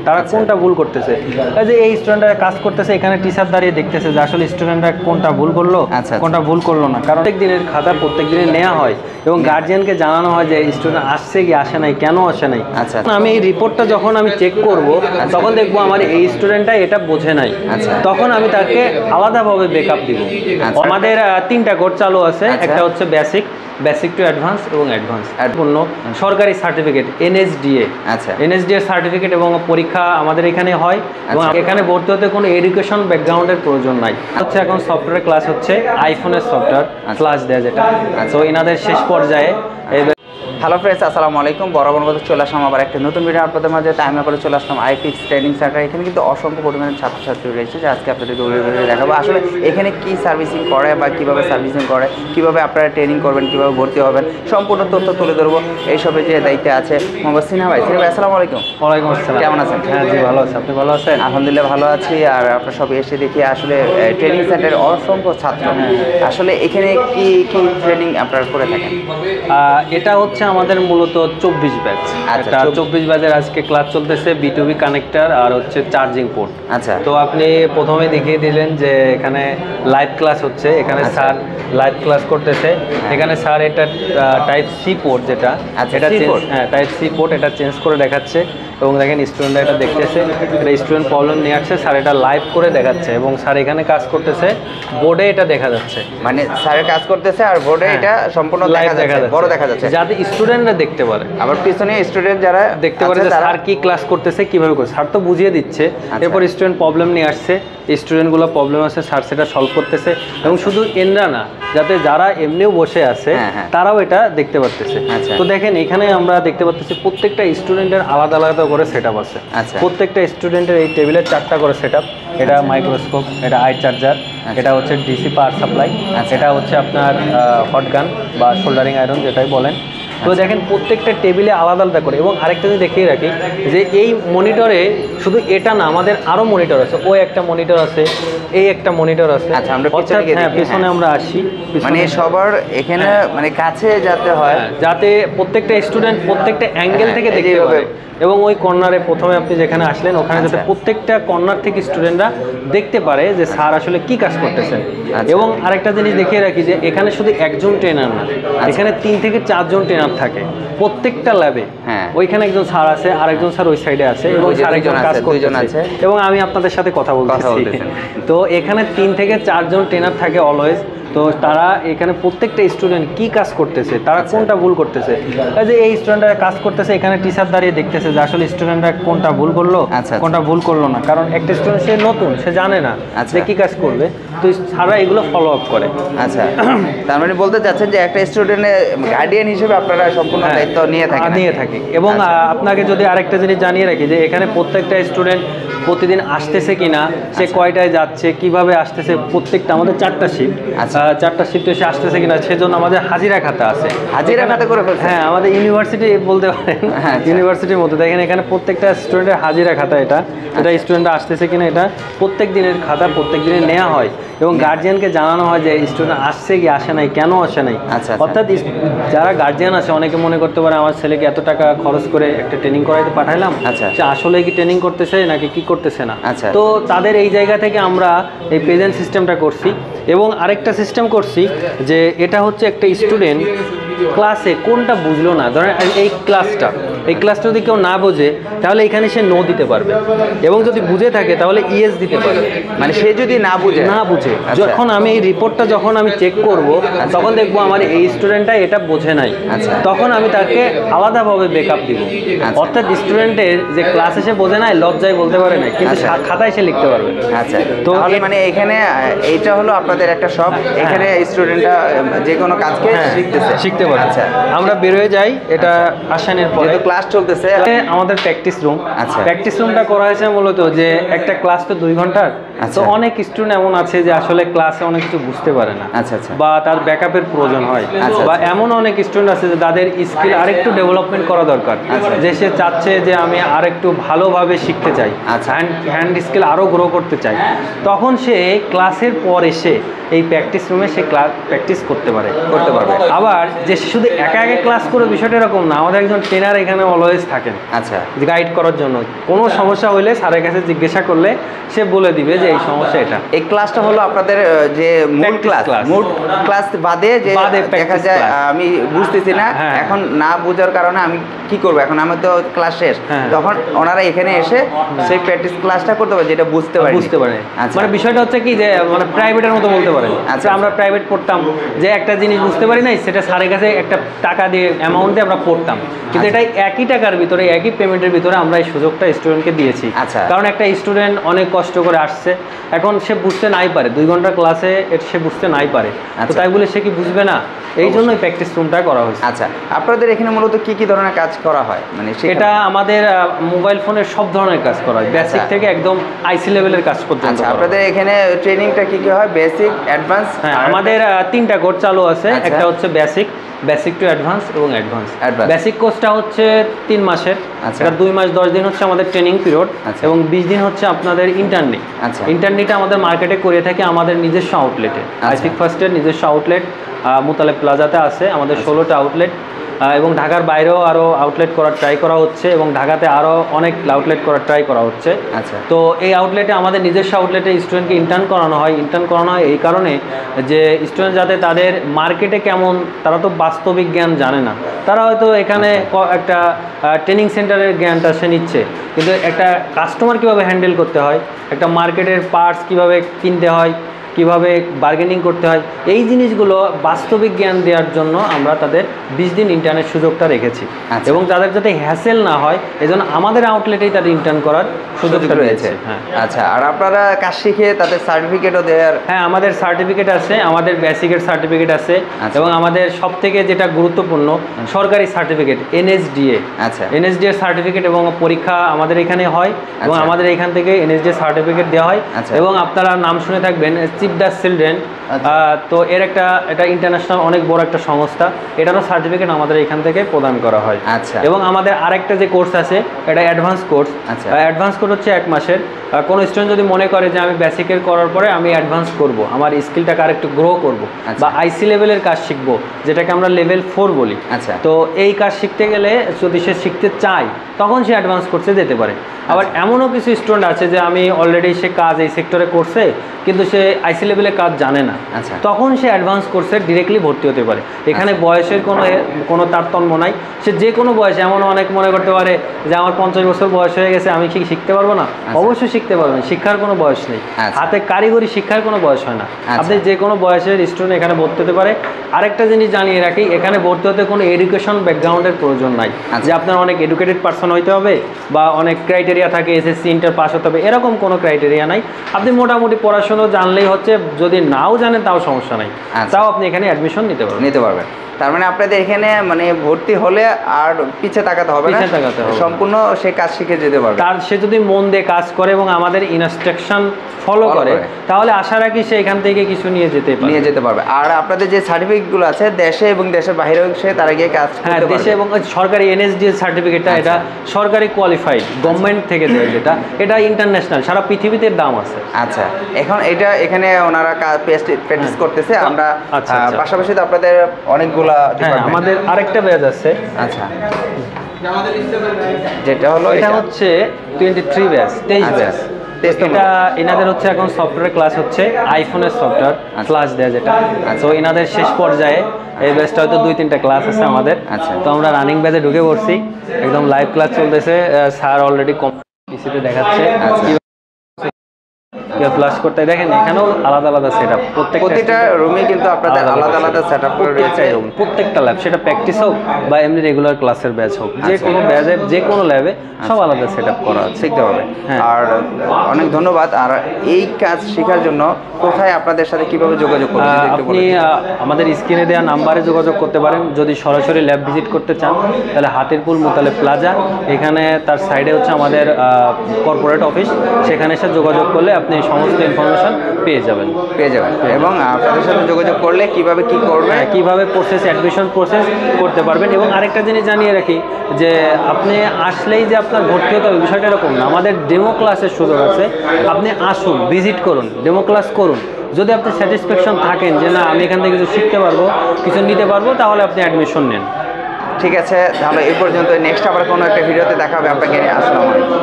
তারা কোনটা ভুল করতেছে। এই যে এই স্টুডেন্টরা কাজ করতেছে, এখানে টিচার দাঁড়িয়ে দেখতেছে যে আসলে স্টুডেন্টরা কোনটা ভুল করলো, কোনটা ভুল করলো না। কারণ প্রত্যেক দিনের খাতা প্রত্যেক দিনে নেওয়া হয় এবং গার্জিয়ানকে জানানো হয় যে স্টুডেন্ট আসছে কি আসে নাই, কেন আসে নাই। আমি এই রিপোর্টটা যখন আমি চেক করব তখন দেখবো আমার এই স্টুডেন্টটা এটা বোঝে নাই, তখন আমি তাকে আলাদাভাবে ব্যাকআপ দিব। আমাদের 3টা কোড চালু আছে, একটা হচ্ছে বেসিক টু অ্যাডভান্স এবং অ্যাডভান্স পূর্ণ সরকারি সার্টিফিকেট NSDA। NSDA সার্টিফিকেট এবং পরীক্ষা আমাদের এখানে হয় এবং এখানে ভর্তি হতে কোনো এডুকেশন ব্যাকগ্রাউন্ডের প্রয়োজন নাই। হচ্ছে এখন সফটওয়্যার ক্লাস হচ্ছে আইফোনের সফটওয়্যার ফ্লাশ দেয়া যেটা, তো এনাদের শেষ পর্যায়ে। হ্যালো ফ্রেন্ডস, আসসালামু আলাইকুম। বরাবর মতো চলে আসলাম আবার একটা নতুন ভিডিও আপনাদের মাঝে। টাইমে করে চলে আসলাম আইফিক্স ট্রেনিং সেন্টার। এখানে কিন্তু অসংখ্য পরিমাণে ছাত্রছাত্রী রয়েছে যে আজকে আপনাদেরকে দেখাবো আসলে এখানে কি সার্ভিসিং করে বা কীভাবে সার্ভিসিং করে, কীভাবে আপনারা ট্রেনিং করবেন, কীভাবে ভর্তি হবেন, সম্পূর্ণ তথ্য তুলে ধরবো। এইসবের যে দায়িত্বে আছে মোহাম্মদ সিনহা ভাই। সিনহা ভাই, আসসালামু আলাইকুম। ওয়ালাইকুম আসসালাম। কেমন আছেন? হ্যাঁ জি, ভালো আছি। আপনি ভালো আছেন? আলহামদুলিল্লাহ ভালো আছি। আর আপনার সব এসে দেখি আসলে ট্রেনিং সেন্টারের অসংখ্য ছাত্র, আসলে এখানে কি কি ট্রেনিং আপনারা করে থাকেন? এটা হচ্ছে আমাদের মূলত 24 ব্যাচ। এটা 24 ব্যাচের আজকে ক্লাস চলতেছে B2B কানেক্টর আর হচ্ছে চার্জিং পোর্ট। তো আপনি প্রথমে দেখিয়ে দিলেন যে এখানে লাইভ ক্লাস হচ্ছে, এখানে স্যার লাইভ ক্লাস করতেছে। এখানে স্যার এটা টাইপ সি পোর্ট যেটা, এটা টাইপ সি পোর্ট এটা চেঞ্জ করে দেখাচ্ছে এবং দেখেন স্টুডেন্টরা এটা দেখতেছে, এটা স্টুডেন্ট প্রবলেম নিয়ে আসছে, স্যার এটা লাইভ করে দেখাচ্ছে এবং স্যার এখানে কাজ করতেছে, বোর্ডে এটা দেখা যাচ্ছে। মানে স্যারের কাজ করতেছে আর বোর্ডে এটা সম্পূর্ণ লাইভ দেখা যাচ্ছে, বড় দেখা যাচ্ছে, যাতে স্টুডেন্টরা দেখতে পারে। আবার পিছনে স্টুডেন্ট যারা দেখতে পারে যে স্যার কি ক্লাস করতেছে, কিভাবে করছে। স্যার তো বুঝিয়ে দিচ্ছে, এরপর স্টুডেন্ট প্রবলেম নিয়ে আসছে, স্টুডেন্টগুলো প্রবলেম আছে, স্যার সেটা সলভ করতেছে এবং শুধু এনরা না, যাতে যারা এমনিও বসে আছে তারাও এটা দেখতে পারতেছে। তো দেখেন এখানে আমরা দেখতে পাচ্ছি প্রত্যেকটা স্টুডেন্টের আলাদা আলাদা করে সেট আপ আছে। প্রত্যেকটা স্টুডেন্টের এই টেবিলের 4টা করে সেট আপ। এটা মাইক্রোস্কোপ, এটা আই চার্জার, এটা হচ্ছে ডিসি পাওয়ার সাপ্লাই, এটা হচ্ছে আপনার হট গান বা শোল্ডারিং আয়রন যেটাই বলেন। তো দেখেন প্রত্যেকটা টেবিলে আলাদা আলাদা করে। এবং আরেকটা যদি দেখিয়ে রাখি যে এই মনিটরে শুধু এটা না, আমাদের আরও মনিটর আছে, ওই একটা মনিটর আছে, এই একটা মনিটর আছে। পেছনে আমরা আসি, মানে সবার এখানে মানে কাছে যাতে হয়, যাতে প্রত্যেকটা স্টুডেন্ট প্রত্যেকটা অ্যাঙ্গেল থেকে দেখতে পারে। এবং ওই কর্নারে প্রথমে আপনি যেখানে আসলেন ওখানে যাতে প্রত্যেকটা কর্নার থেকে স্টুডেন্টরা দেখতে পারে যে স্যার আসলে কি কাজ করতেছেন। এবং আরেকটা জিনিস দেখিয়ে রাখি যে এখানে শুধু একজন ট্রেনার না, এখানে 3 থেকে 4 জন ট্রেনার থাকে প্রত্যেকটা ল্যাবে। ওইখানে একজন স্যার আছে, আরেকজন স্যার ওই সাইডে আছে এবং আরেকজন কাজ করতেছে এবং আমি আপনাদের সাথে কথা বলতেছি। তো এখানে 3 থেকে 4 জন ট্রেনার থাকে অলওয়েজ। তো তারা এখানে প্রত্যেকটা স্টুডেন্ট কি কাজ করতেছে, তারা কোনটা ভুল করতেছে। এই যে এই স্টুডেন্টরা কাজ করতেছে, এখানে টিচার দাঁড়িয়ে দেখতেছে যে আসলে স্টুডেন্টরা কোনটা ভুল করলো, কোনটা ভুল করলো না। কারণ একটা স্টুডেন্ট সে নতুন, সে জানে না যে কি কাজ করবে, তো তারা এগুলো ফলো আপ করে। তার মানে বলতে চাচ্ছেন যে একটা স্টুডেন্টের গার্ডিয়ান হিসেবে আপনারা সম্পূর্ণ দায়িত্ব নিয়ে থাকি। এবং আপনাকে যদি আরেকটা জিনিস জানিয়ে রাখি যে এখানে প্রত্যেকটা স্টুডেন্ট প্রতিদিন আসতেছে কিনা, সে কয়টায় যাচ্ছে, কিভাবে আসতেছে, প্রত্যেকটা আমাদের 4টা শিফট, 4টা শিফটে সে আসতেছে কিনা সেজন্য আমাদের হাজিরা খাতা আছে। হাজিরা খাতা করে ফেলছে? হ্যাঁ, আমাদের ইউনিভার্সিটি বলতে পারেন, ইউনিভার্সিটির মধ্যে। দেখেন এখানে প্রত্যেকটা স্টুডেন্টের হাজিরা খাতা, এটা স্টুডেন্টরা আসতেছে কিনা এটা প্রত্যেক দিনের খাতা প্রত্যেক দিনে নেওয়া হয় এবং গার্জিয়ানকে জানানো হয় যে স্টুডেন্ট আসছে কি আসে নাই, কেন আসে নাই। অর্থাৎ যারা গার্জিয়ান আছে অনেকে মনে করতে পারে আমার ছেলেকে এত টাকা খরচ করে একটা ট্রেনিং করাইতে পাঠাইলাম, সে আসলে কি ট্রেনিং করতেছে নাকি কি করতেছে না। তো তাদের এই জায়গা থেকে আমরা এই প্রেজেন্ট সিস্টেমটা করছি এবং আরেকটা সিস্টেম করছি যে এটা হচ্ছে একটা স্টুডেন্ট ক্লাসে কোনটা বুঝলো না, ধরেন এই ক্লাসটা যদি কেউ না বোঝে তাহলে এখানে সে নো দিতে পারবে এবং যদি বুঝে থাকে তাহলে ইয়েস দিতে পারবে। মানে সে যদি না বুঝে যখন আমি এই রিপোর্টটা যখন আমি চেক করব তখন দেখবো আমার এই স্টুডেন্টটা এটা বোঝে নাই, তখন আমি তাকে আলাদাভাবে ব্যাকআপ দিব। অর্থাৎ স্টুডেন্টের যে ক্লাসে সে বোঝে নাই, লজ্জায় বলতে পারে না, কিন্তু খাতায় সে লিখতে পারবে। তো মানে এখানে এইটা হলো আপনাদের একটা শপ, এখানে স্টুডেন্টরা যে কোনো কাজকে শিখতে পারে। আমরা বেরোয় যাই, এটা আসানের পরে ক্লাস চলতেছে আমাদের প্র্যাকটিস রুমটা করা হয়েছে মূলত যে একটা ক্লাস তো 2 ঘন্টার, তো অনেক স্টুডেন্ট এমন আছে যে আসলে ক্লাসে অনেক কিছু বুঝতে পারে না, বা তার ব্যাকআপের প্রয়োজন হয়, বা এমন অনেক স্টুডেন্ট আছে যে তাদের স্কিল আরেকটু ডেভেলপমেন্ট করা দরকার, যে সে চাচ্ছে যে আমি আরেকটু ভালোভাবে শিখতে চাই, হ্যান্ড স্কিল আরও গ্রো করতে চাই, তখন সে ক্লাসের পর এসে এই প্র্যাকটিস রুমে সে প্র্যাকটিস করতে পারবে। আবার যে শুধু একা একা ক্লাস করে বিষয়টা এরকম না, আমাদের একজন ট্রেনার এখানে অলওয়েজ থাকেন, গাইড করার জন্য। কোনো সমস্যা হলে স্যারের কাছে জিজ্ঞাসা করলে সে বলে দিবে যে এই সমস্যা এটা। এই ক্লাসটা হলো আপনাদের যে মূল ক্লাস বাদে যে দেখা যায় আমি বুঝতেছি না, এখন না বোঝার কারণে আমি কি করবো, এখন আমার তো ক্লাস শেষ, তখন ওনারা এখানে এসে সেই প্র্যাকটিস ক্লাসটা করতে পারে যেটা বুঝতে পারে। মানে বিষয়টা হচ্ছে কি যে মানে প্রাইভেটের মতো বলতে পারেন। আচ্ছা, আমরা প্রাইভেট পড়তাম, যে একটা জিনিস বুঝতে পারি নাই সেটা স্যারের কাছে একটা টাকা দিয়ে অ্যামাউন্ট দিয়ে আমরা পড়তাম, কিন্তু এটাই একই টাকার ভিতরে একই পেমেন্টের ভিতরে আমরা এই সুযোগটা স্টুডেন্টকে দিয়েছি। কারণ একটা স্টুডেন্ট অনেক কষ্ট করে আসছে, এখন সে বুঝতে নাই পারে, 2 ঘন্টার ক্লাসে সে বুঝতে নাই পারে, তো তাই বলে সে কি বুঝবে না? এই জন্যই প্র্যাকটিস রুমটা করা হয়েছে। আচ্ছা, আপনাদের এখানে মূলত কি কি ধরনের কাজ করা হয়? মানে এটা আমাদের মোবাইল ফোনের সব ধরনের কাজ করা হয়, বেসিক থেকে একদম আইসি লেভেলের কাজ পর্যন্ত। আপনাদের এখানে ট্রেনিংটা কি কি হয়? Basic, advance? হ্যাঁ, আমাদের 3টা কোর্স চালু আছে। একটা হচ্ছে বেসিক টু অ্যাডভান্স এবং অ্যাডভান্স। বেসিক কোর্সটা হচ্ছে 3 মাসের, এটা 2 মাস 10 দিন হচ্ছে আমাদের ট্রেনিং পিরিয়ড, এবং 20 দিন হচ্ছে আপনাদের ইন্টার্নি। ইন্টার্নিটা আমাদের মার্কেটে করে থাকি আমাদের নিজস্ব আউটলেটে, আইফিক ফার্স্টের নিজস্ব আউটলেট মোতালেব প্লাজাতে আছে আমাদের 16টা আউটলেট, এবং ঢাকার বাইরেও আরও আউটলেট করার ট্রাই করা হচ্ছে, এবং ঢাকাতে আরও অনেক আউটলেট করার ট্রাই করা হচ্ছে। তো এই আউটলেটে আমাদের নিজস্ব আউটলেটে স্টুডেন্টকে ইন্টার্ন করানো হয় এই কারণে যে স্টুডেন্ট যাতে তাদের মার্কেটে কেমন, তারা তো বাস্তবিক জ্ঞান জানে না, তারা হয়তো এখানে একটা ট্রেনিং সেন্টারের জ্ঞানটা সে নিচ্ছে, কিন্তু একটা কাস্টমার কীভাবে হ্যান্ডেল করতে হয়, একটা মার্কেটের পার্টস কীভাবে কিনতে হয়, কিভাবে বার্গেনিং করতে হয়, এই জিনিসগুলো বাস্তবিক জ্ঞান দেওয়ার জন্য আমরা তাদের 20 দিন ইন্টার্নের সুযোগটা রেখেছি, এবং তাদের যাতে হ্যাসেল না হয় এজন্য আমাদের আউটলেটেই তাদের ইন্টার্ন করার সুযোগটা রয়েছে। আচ্ছা, আর আপনারা কাজ শিখে তাদের সার্টিফিকেটও দেওয়ার? হ্যাঁ, আমাদের সার্টিফিকেট আছে, আমাদের বেসিকের সার্টিফিকেট আছে, এবং আমাদের সবথেকে যেটা গুরুত্বপূর্ণ সরকারি সার্টিফিকেট NSDA। NSDA সার্টিফিকেট এবং পরীক্ষা আমাদের এখানে হয়, এবং আমাদের এখান থেকে NSDA সার্টিফিকেট দেওয়া হয়, এবং আপনারা নাম শুনে থাকবেন চিফ দ্য চিলড্রেন, তো এটা ইন্টারন্যাশনাল অনেক বড় একটা সংস্থা, এটারও সার্টিফিকেট আমাদের এখান থেকে প্রদান করা হয়। এবং আমাদের আরেকটা যে কোর্স আছে এটা অ্যাডভান্স কোর্স। অ্যাডভান্স কোর্স হচ্ছে 1 মাসের। কোনো স্টুডেন্ট যদি মনে করে যে আমি বেসিকের করার পরে আমি অ্যাডভান্স করব, আমার স্কিলটাকে আরেকটু গ্রো করব, বা আইসি লেভেলের কাজ শিখবো, যেটাকে আমরা লেভেল 4 বলি, তো এই কাজ শিখতে গেলে যদি সে শিখতে চায় তখন সে অ্যাডভান্স কোর্সে যেতে পারে। আবার এমনও কিছু স্টুডেন্ট আছে যে আমি অলরেডি সে কাজ এই সেক্টরে করছে কিন্তু সে আইসি লেভেলের কাজ জানে না, তখন সে অ্যাডভান্স কোর্সে ডিরেক্টলি ভর্তি হতে পারে। এখানে বয়সের কোনো তারতম্য নাই, সে যে কোনো বয়সে, এমন অনেক মনে করতে পারে যে আমার 50 বছর বয়স হয়ে গেছে আমি কি শিখতে পারবো না? অবশ্যই শিখতে পারবেন, শিক্ষার কোনো বয়স নেই, হাতে কারিগরি শিক্ষার কোনো বয়স হয় না, আপনি যে কোনো বয়সের স্টুডেন্ট এখানে ভর্তি হতে পারে। আরেকটা জিনিস জানিয়ে রাখি, এখানে ভর্তি হতে কোনো এডুকেশন ব্যাকগ্রাউন্ডের প্রয়োজন নাই, যে আপনার অনেক এডুকেটেড পার্সন হইতে হবে বা অনেক ক্রাইটেরিয়া থাকে SSC ইন্টার পাস হতে হবে, এরকম কোনো ক্রাইটেরিয়া নাই। আপনি মোটামুটি পড়াশোনা জানলেই হচ্ছে, যদি নাও জানেন তাও সমস্যা নাই, তাও আপনি এখানে অ্যাডমিশন নিতে পারবেন। তার মানে আপনাদের এখানে মানে ভর্তি হলে আর পিছে তাকাতে হবে না, সম্পূর্ণ সে কাজ শিখে যেতে পারবে। তার সে যদি মন দিয়ে কাজ করে এবং আমাদের ইনস্ট্রাকশন ফলো করে তাহলে আশা রাখি সে এখান থেকে কিছু নিয়ে যেতে পারবে। আর আপনাদের যে সার্টিফিকেটগুলো আছে দেশে এবং দেশের বাইরেও সে তারা গিয়ে কাজ করতে পারবে। দেশে এবং সরকারি NSDA সার্টিফিকেটটা, এটা সরকারি কোয়ালিফাইড গভর্নমেন্ট থেকে দেয়, এটা ইন্টারন্যাশনাল, সারা পৃথিবীতে দাম আছে। আচ্ছা, এখন এখানে ওনারা প্র্যাকটিস করতেছে, আমরা পাশাপাশি তো আপনাদের অনেকগুলা আমাদের আরেকটা ব্যাচ আছে। আচ্ছা, যেটা হলো এটা হচ্ছে 23 ব্যাচ, 23 ব্যাচ। এটা এনাদের হচ্ছে এখন সফটওয়্যার ক্লাস হচ্ছে, আইফোনের সফটওয়্যার ক্লাস দেয় যেটা, তো এনাদের শেষ পর্যায়ে এই ব্যাচটা হয়তো 2-3টা ক্লাস আছে আমাদের। তো আমরা রানিং ব্যাচে ঢুকে পড়ছি, একদম লাইভ ক্লাস চলতেছে, স্যার অলরেডি পিসিতে দেখাচ্ছে ফ্লাশ করতে। দেখেন এখানেও আলাদা আলাদা সেটআপ, প্রত্যেকটা রুমে কিন্তু আপনাদের আলাদা আলাদা সেটআপ করে রয়েছে, প্রত্যেকটা ল্যাব, সেটা প্র্যাকটিস হোক বা এমনি রেগুলার ক্লাসের ব্যাচ হোক, যে কোনো ব্যাচে যে কোনো ল্যাবে সব আলাদা সেটআপ করা আছে, শিখতে হবে। আর অনেক ধন্যবাদ। আর এই কাজ শেখার জন্য কোথায় আপনাদের সাথে কিভাবে যোগাযোগ করবেন? আপনি আমাদের স্ক্রিনে দেওয়া নাম্বারে যোগাযোগ করতে পারেন। যদি সরাসরি ল্যাব ভিজিট করতে চান তাহলে হাতিরপুল মোতালেব প্লাজা, এখানে তার সাইডে হচ্ছে আমাদের কর্পোরেট অফিস, সেখানে এসে যোগাযোগ করলে আপনি সমস্ত ইনফরমেশন পেয়ে যাবেন। এবং আপনাদের সাথে যোগাযোগ করলে কিভাবে কি করবে, কিভাবে প্রসেস অ্যাডমিশন প্রসেস করতে পারবেন। এবং আরেকটা জিনিস জানিয়ে রাখি যে আপনি আসলেই যে আপনার ভর্তি হতে হবে বিষয়টা এরকম না, আমাদের ডেমো ক্লাসের সুযোগ আছে। আপনি আসুন, ভিজিট করুন, ডেমো ক্লাস করুন। যদি আপনি স্যাটিসফ্যাকশন থাকেন যে না আমি এখান থেকে কিছু শিখতে পারবো, কিছু নিতে পারবো, তাহলে আপনি অ্যাডমিশন নেন। ঠিক আছে, তাহলে এই পর্যন্ত। নেক্সট আবার কোনো একটা ভিডিওতে দেখা হবে আপনাকে। আসসালামু আলাইকুম।